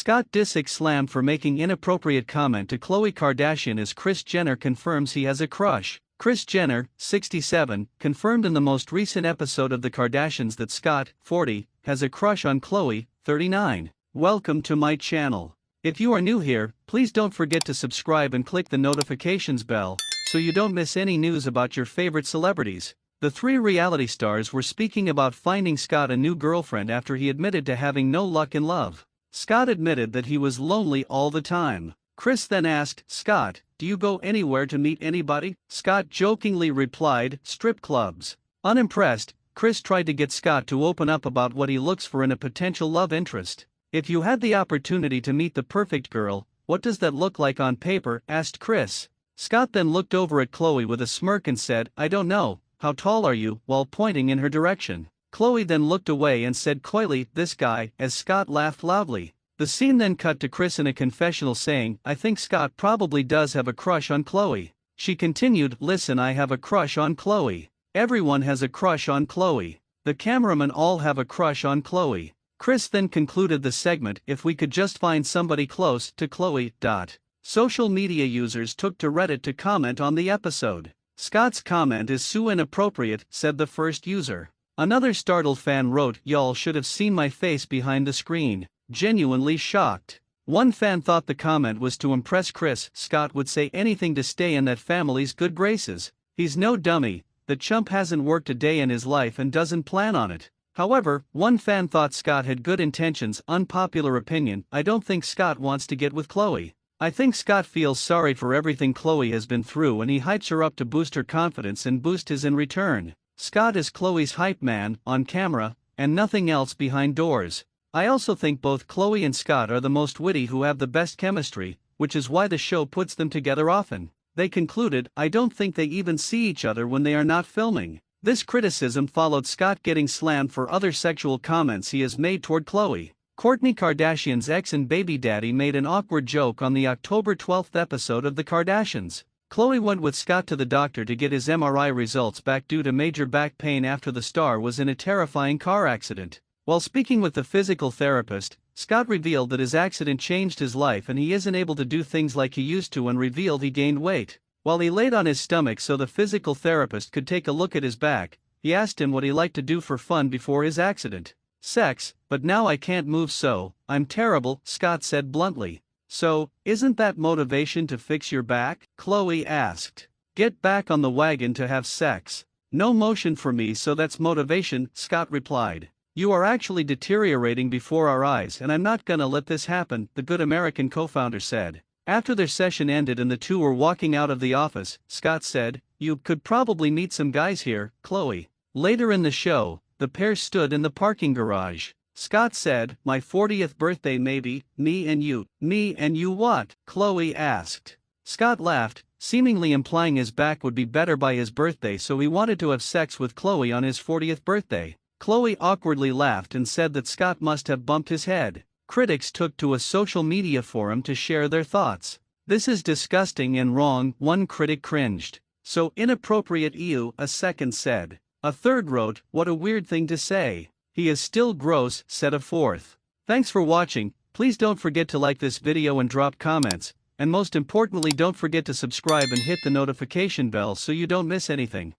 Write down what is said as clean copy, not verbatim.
Scott Disick slammed for making inappropriate comment to Khloe Kardashian as Kris Jenner confirms he has a crush. Kris Jenner, 67, confirmed in the most recent episode of The Kardashians that Scott, 40, has a crush on Khloe, 39. Welcome to my channel. If you are new here, please don't forget to subscribe and click the notifications bell, so you don't miss any news about your favorite celebrities. The three reality stars were speaking about finding Scott a new girlfriend after he admitted to having no luck in love. Scott admitted that he was lonely all the time. Kris then asked, "Scott, do you go anywhere to meet anybody?" Scott jokingly replied, "Strip clubs." Unimpressed, Kris tried to get Scott to open up about what he looks for in a potential love interest. "If you had the opportunity to meet the perfect girl, what does that look like on paper?" asked Kris. Scott then looked over at Khloe with a smirk and said, "I don't know, how tall are you?" while pointing in her direction. Khloe then looked away and said coyly, "This guy," as Scott laughed loudly. The scene then cut to Kris in a confessional saying, "I think Scott probably does have a crush on Khloe." She continued, "Listen, I have a crush on Khloe. Everyone has a crush on Khloe. The cameramen all have a crush on Khloe." Kris then concluded the segment, "If we could just find somebody close to Khloe." Social media users took to Reddit to comment on the episode. "Scott's comment is so inappropriate," said the first user. Another startled fan wrote, "Y'all should have seen my face behind the screen. Genuinely shocked." One fan thought the comment was to impress Kris. "Scott would say anything to stay in that family's good graces. He's no dummy, the chump hasn't worked a day in his life and doesn't plan on it." However, one fan thought Scott had good intentions. Unpopular opinion, I don't think Scott wants to get with Khloe. I think Scott feels sorry for everything Khloe has been through and he hypes her up to boost her confidence and boost his in return. Scott is Khloe's hype man, on camera, and nothing else behind doors. I also think both Khloe and Scott are the most witty who have the best chemistry, which is why the show puts them together often. They concluded, "I don't think they even see each other when they are not filming." This criticism followed Scott getting slammed for other sexual comments he has made toward Khloe. Kourtney Kardashian's ex and baby daddy made an awkward joke on the October 12 episode of The Kardashians. Khloe went with Scott to the doctor to get his MRI results back due to major back pain after the star was in a terrifying car accident. While speaking with the physical therapist, Scott revealed that his accident changed his life and he isn't able to do things like he used to, and revealed he gained weight. While he laid on his stomach so the physical therapist could take a look at his back, he asked him what he liked to do for fun before his accident. "Sex, but now I can't move, so I'm terrible," Scott said bluntly. "So, isn't that motivation to fix your back?" Khloe asked. "Get back on the wagon to have sex." "No motion for me, so that's motivation," Scott replied. "You are actually deteriorating before our eyes and I'm not gonna let this happen," the Good American co-founder said. After their session ended and the two were walking out of the office, Scott said, "You could probably meet some guys here, Khloe." Later in the show, the pair stood in the parking garage. Scott said, "My 40th birthday maybe, me and you." "Me and you what?" Khloe asked. Scott laughed, seemingly implying his back would be better by his birthday, so he wanted to have sex with Khloe on his 40th birthday. Khloe awkwardly laughed and said that Scott must have bumped his head. Critics took to a social media forum to share their thoughts. "This is disgusting and wrong," one critic cringed. "So inappropriate, ew," a second said. A third wrote, "What a weird thing to say. He is still gross," said a fourth. Thanks for watching. Please don't forget to like this video and drop comments, and most importantly don't forget to subscribe and hit the notification bell so you don't miss anything.